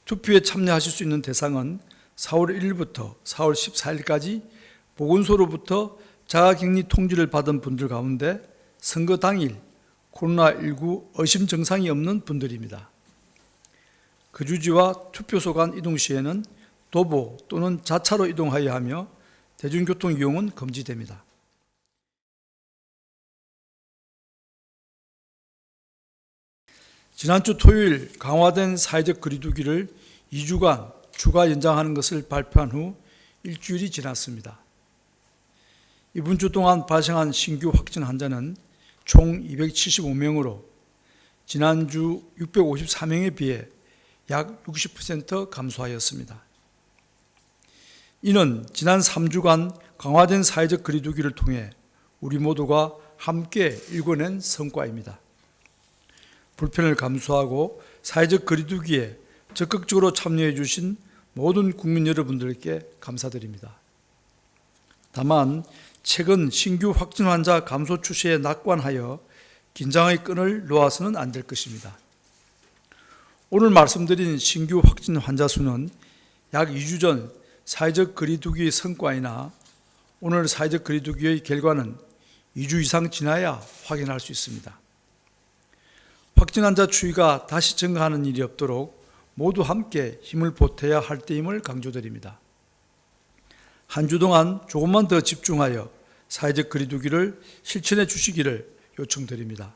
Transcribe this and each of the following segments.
투표에 참여하실 수 있는 대상은 4월 1일부터 4월 14일까지 보건소로부터 자가격리 통지를 받은 분들 가운데 선거 당일 코로나19 의심 증상이 없는 분들입니다. 거주지와 투표소 간 이동 시에는 도보 또는 자차로 이동하여야 하며 대중교통 이용은 금지됩니다. 지난주 토요일 강화된 사회적 거리두기를 2주간 추가 연장하는 것을 발표한 후 일주일이 지났습니다. 이번 주 동안 발생한 신규 확진 환자는 총 275명으로 지난주 654명에 비해 약 60% 감소하였습니다. 이는 지난 3주간 강화된 사회적 거리두기를 통해 우리 모두가 함께 일궈낸 성과입니다. 불편을 감수하고 사회적 거리두기에 적극적으로 참여해 주신 모든 국민 여러분들께 감사드립니다. 다만 최근 신규 확진 환자 감소 추세에 낙관하여 긴장의 끈을 놓아서는 안 될 것입니다. 오늘 말씀드린 신규 확진 환자 수는 약 2주 전 사회적 거리두기의 성과이나 오늘 사회적 거리두기의 결과는 2주 이상 지나야 확인할 수 있습니다. 확진 환자 추이가 다시 증가하는 일이 없도록 모두 함께 힘을 보태야 할 때임을 강조드립니다. 한 주 동안 조금만 더 집중하여 사회적 거리두기를 실천해 주시기를 요청드립니다.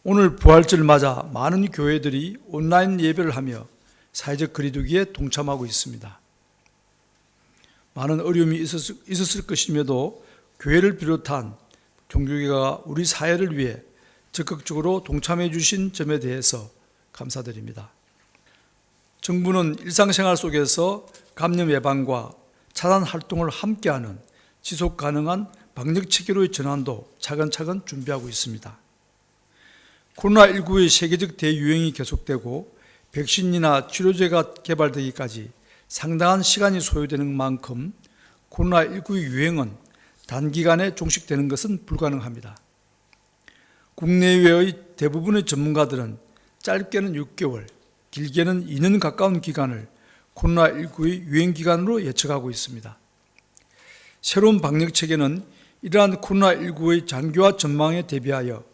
오늘 부활절을 맞아 많은 교회들이 온라인 예배를 하며 사회적 거리두기에 동참하고 있습니다. 많은 어려움이 있었을 것임에도 교회를 비롯한 종교계가 우리 사회를 위해 적극적으로 동참해 주신 점에 대해서 감사드립니다. 정부는 일상생활 속에서 감염 예방과 차단 활동을 함께하는 지속 가능한 방역 체계로의 전환도 차근차근 준비하고 있습니다. 코로나19의 세계적 대유행이 계속되고 백신이나 치료제가 개발되기까지 상당한 시간이 소요되는 만큼 코로나19의 유행은 단기간에 종식되는 것은 불가능합니다. 국내외의 대부분의 전문가들은 짧게는 6개월, 길게는 2년 가까운 기간을 코로나19의 유행 기간으로 예측하고 있습니다. 새로운 방역 체계는 이러한 코로나19의 장기화 전망에 대비하여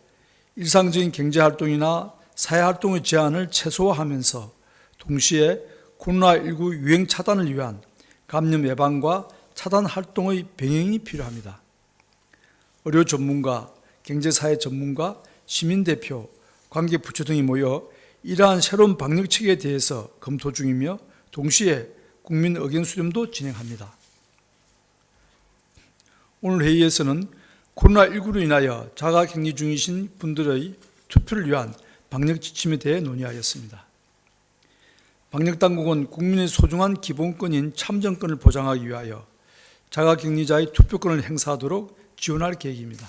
일상적인 경제활동이나 사회활동의 제한을 최소화하면서 동시에 코로나19 유행 차단을 위한 감염 예방과 차단 활동의 병행이 필요합니다. 의료 전문가, 경제사회 전문가, 시민대표, 관계부처 등이 모여 이러한 새로운 방역 체계에 대해서 검토 중이며 동시에 국민 의견 수렴도 진행합니다. 오늘 회의에서는 코로나19로 인하여 자가격리 중이신 분들의 투표를 위한 방역 지침에 대해 논의하였습니다. 방역당국은 국민의 소중한 기본권인 참정권을 보장하기 위하여 자가격리자의 투표권을 행사하도록 지원할 계획입니다.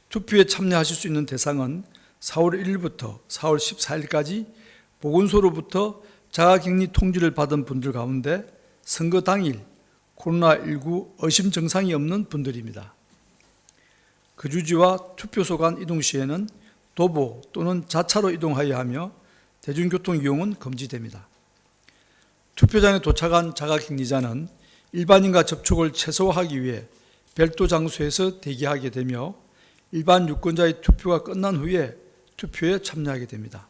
투표에 참여하실 수 있는 대상은 4월 1일부터 4월 14일까지 보건소로부터 자가격리 통지를 받은 분들 가운데 선거 당일 코로나19 의심 증상이 없는 분들입니다. 거주지와 투표소 간 이동 시에는 도보 또는 자차로 이동하여야 하며 대중교통 이용은 금지됩니다. 투표장에 도착한 자가격리자는 일반인과 접촉을 최소화하기 위해 별도 장소에서 대기하게 되며 일반 유권자의 투표가 끝난 후에 투표에 참여하게 됩니다.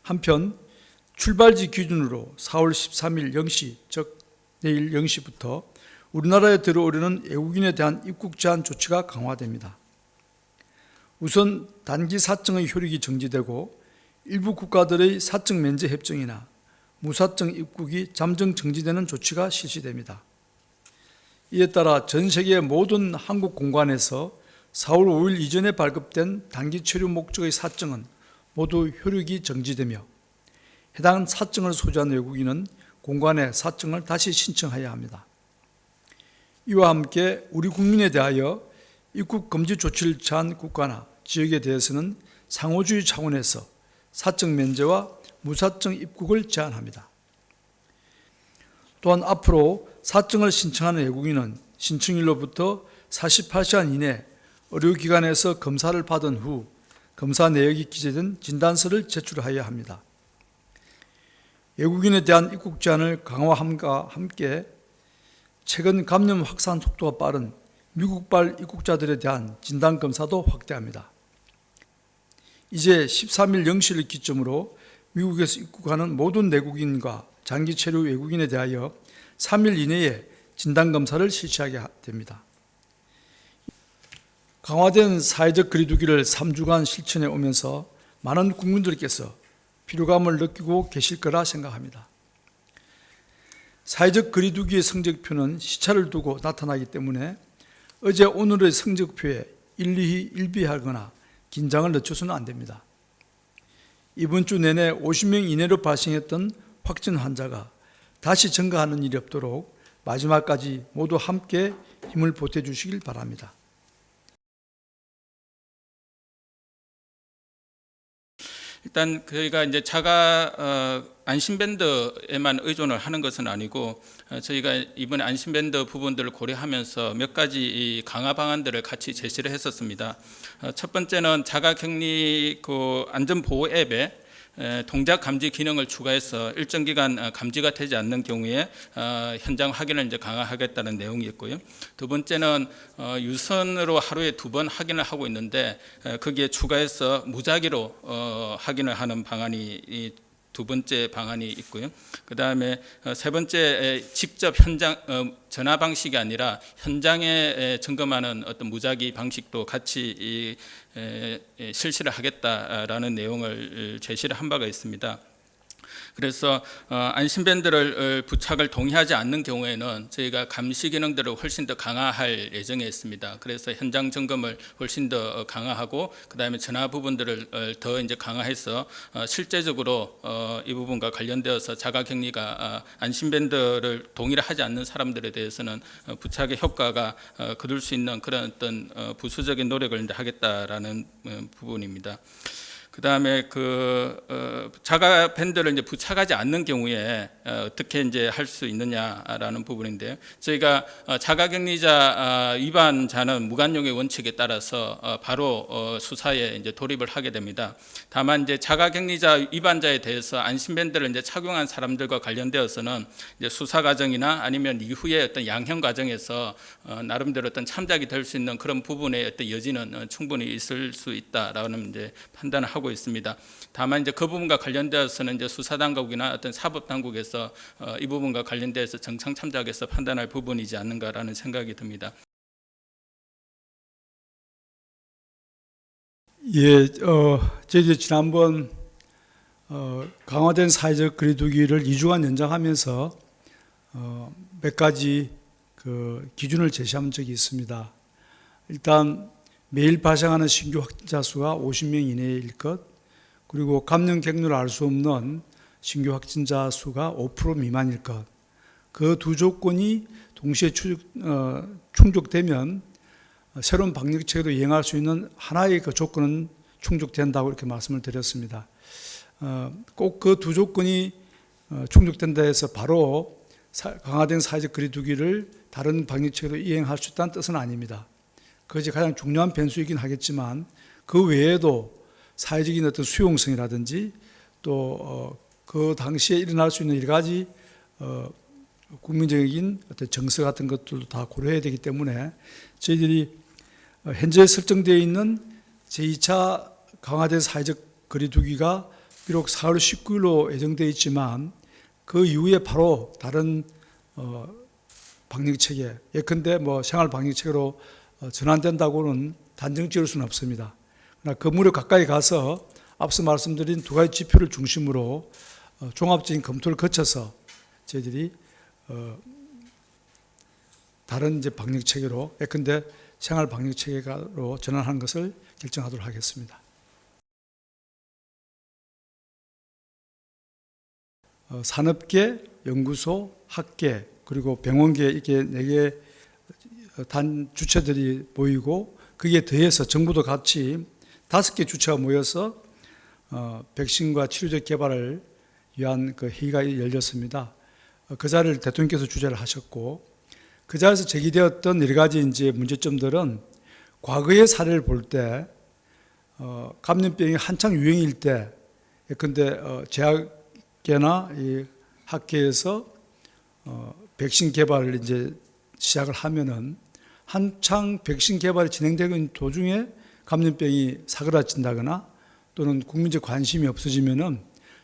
한편 출발지 기준으로 4월 13일 0시, 즉 내일 0시부터 우리나라에 들어오려는 외국인에 대한 입국 제한 조치가 강화됩니다. 우선 단기 사증의 효력이 정지되고 일부 국가들의 사증 면제 협정이나 무사증 입국이 잠정 정지되는 조치가 실시됩니다. 이에 따라 전 세계 모든 한국 공관에서 4월 5일 이전에 발급된 단기 체류 목적의 사증은 모두 효력이 정지되며 해당 사증을 소지한 외국인은 공관에 사증을 다시 신청해야 합니다. 이와 함께 우리 국민에 대하여 입국 금지 조치를 취한 국가나 지역에 대해서는 상호주의 차원에서 사증 면제와 무사증 입국을 제한합니다. 또한 앞으로 사증을 신청하는 외국인은 신청일로부터 48시간 이내 의료기관에서 검사를 받은 후 검사 내역이 기재된 진단서를 제출해야 합니다. 외국인에 대한 입국 제한을 강화함과 함께 최근 감염 확산 속도가 빠른 미국발 입국자들에 대한 진단검사도 확대합니다. 이제 13일 0시를 기점으로 미국에서 입국하는 모든 내국인과 장기 체류 외국인에 대하여 3일 이내에 진단검사를 실시하게 됩니다. 강화된 사회적 거리두기를 3주간 실천해 오면서 많은 국민들께서 피로감을 느끼고 계실 거라 생각합니다. 사회적 거리두기의 성적표는 시차를 두고 나타나기 때문에 어제 오늘의 성적표에 일비하거나 긴장을 늦춰서는 안 됩니다. 이번 주 내내 50명 이내로 발생했던 확진 환자가 다시 증가하는 일이 없도록 마지막까지 모두 함께 힘을 보태주시길 바랍니다. 일단 저희가 이제 자가 안심밴드에만 의존을 하는 것은 아니고 저희가 이번에 안심밴드 부분들을 고려하면서 몇 가지 이 강화 방안들을 같이 제시를 했었습니다. 첫 번째는 자가격리 그 안전보호 앱에 동작 감지 기능을 추가해서 일정 기간 감지가 되지 않는 경우에 현장 확인을 이제 강화하겠다는 내용이었고요. 두 번째는 유선으로 하루에 2번 확인을 하고 있는데 거기에 추가해서 무작위로 확인을 하는 방안이 두 번째 방안이 있고요. 그 다음에 세 번째 직접 현장 전화 방식이 아니라 현장에 점검하는 어떤 무작위 방식도 같이 실시를 하겠다라는 내용을 제시를 한 바가 있습니다. 그래서 안심밴드를 부착을 동의하지 않는 경우에는 저희가 감시 기능들을 훨씬 더 강화할 예정에 있습니다. 그래서 현장 점검을 훨씬 더 강화하고 그다음에 전화 부분들을 더 이제 강화해서 실제적으로 이 부분과 관련되어서 자가격리가 안심밴드를 동의를 하지 않는 사람들에 대해서는 부착의 효과가 거둘 수 있는 그런 어떤 부수적인 노력을 이제 하겠다라는 부분입니다. 그 다음에 자가 밴드를 이제 부착하지 않는 경우에 어떻게 이제 할 수 있느냐라는 부분인데요. 저희가 자가격리자 위반자는 무관용의 원칙에 따라서 바로 수사에 이제 돌입을 하게 됩니다. 다만 이제 자가격리자 위반자에 대해서 안심밴드를 이제 착용한 사람들과 관련되어서는 이제 수사 과정이나 아니면 이후에 어떤 양형 과정에서 나름대로 어떤 참작이 될 수 있는 그런 부분의 어떤 여지는 충분히 있을 수 있다라는 이제 판단을 하고 있습니다. 다만 이제 그 부분과 관련되어서는 이제 수사 당국이나 어떤 사법 당국에서 이 부분과 관련돼서 정상 참작해서 판단할 부분이지 않는가라는 생각이 듭니다. 예, 저희 지난번 강화된 사회적 거리두기를 2주간 연장하면서 몇 가지 기준을 제시한 적이 있습니다. 일단 매일 발생하는 신규 확진자 수가 50명 이내일 것, 그리고 감염 경로를 알 수 없는 신규 확진자 수가 5% 미만일 것, 그 두 조건이 동시에 충족되면 새로운 방역체계도 이행할 수 있는 하나의 그 조건은 충족된다고 이렇게 말씀을 드렸습니다. 꼭 그 두 조건이 충족된다 해서 바로 강화된 사회적 거리두기를 다른 방역체계도 이행할 수 있다는 뜻은 아닙니다. 그것이 가장 중요한 변수이긴 하겠지만 그 외에도 사회적인 어떤 수용성이라든지 또 그 당시에 일어날 수 있는 여러 가지 국민적인 어떤 정서 같은 것들도 다 고려해야 되기 때문에 저희들이 현재 설정되어 있는 제2차 강화된 사회적 거리두기가 비록 4월 19일로 예정되어 있지만 그 이후에 바로 다른 방역체계, 예컨대 생활 방역체계로 전환된다고는 단정지을 수는 없습니다. 그러나 건물에 가까이 가서 앞서 말씀드린 두 가지 지표를 중심으로 종합적인 검토를 거쳐서 저희들이 다른 이제 방역 체계로, 예컨대 생활 방역 체계로 전환하는 것을 결정하도록 하겠습니다. 산업계, 연구소, 학계, 그리고 병원계 이렇게 4개 단 주체들이 모이고 거기에 더해서 정부도 같이 5개 주체가 모여서 백신과 치료제 개발을 위한 그 회의가 열렸습니다. 그 자리를 대통령께서 주재를 하셨고 그 자리에서 제기되었던 여러 가지 이제 문제점들은 과거의 사례를 볼 때 감염병이 한창 유행일 때 예컨대 학계나 이 학계에서 백신 개발을 이제 시작을 하면은 한창 백신 개발이 진행되고 있는 도중에 감염병이 사그라진다거나 또는 국민적 관심이 없어지면은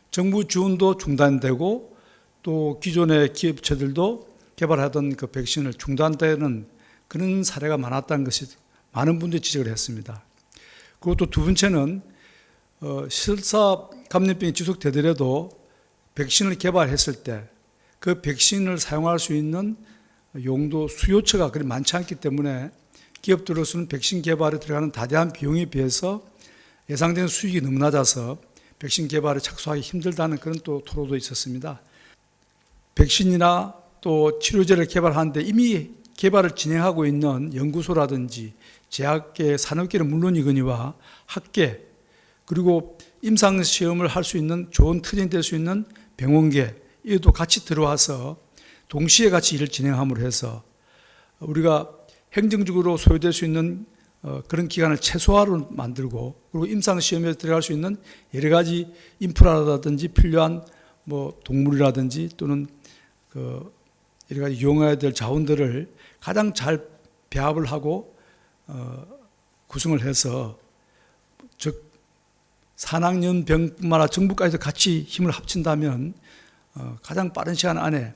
정부 지원도 중단되고 또 기존의 기업체들도 개발하던 그 백신을 중단되는 그런 사례가 많았다는 것이 많은 분들이 지적을 했습니다. 그리고 또 두 번째는 설사 감염병이 지속되더라도 백신을 개발했을 때 그 백신을 사용할 수 있는 용도 수요처가 그리 많지 않기 때문에 기업들로서는 백신 개발에 들어가는 다대한 비용에 비해서 예상되는 수익이 너무 낮아서 백신 개발에 착수하기 힘들다는 그런 또 토로도 있었습니다. 백신이나 또 치료제를 개발하는데 이미 개발을 진행하고 있는 연구소라든지 제약계, 산업계는 물론이거니와 학계 그리고 임상시험을 할 수 있는 좋은 터전이 될 수 있는 병원계 이것도 같이 들어와서 동시에 같이 일을 진행함으로 해서 우리가 행정적으로 소요될 수 있는 그런 기간을 최소화로 만들고 그리고 임상시험에 들어갈 수 있는 여러 가지 인프라라든지 필요한 뭐 동물이라든지 또는 그 여러 가지 이용해야 될 자원들을 가장 잘 배합을 하고 구성을 해서 즉 산학연병뿐만 아니라 정부까지도 같이 힘을 합친다면 가장 빠른 시간 안에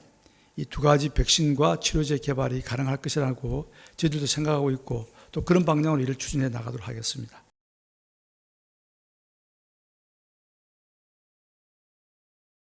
이 두 가지 백신과 치료제 개발이 가능할 것이라고 저희들도 생각하고 있고 또 그런 방향으로 일을 추진해 나가도록 하겠습니다.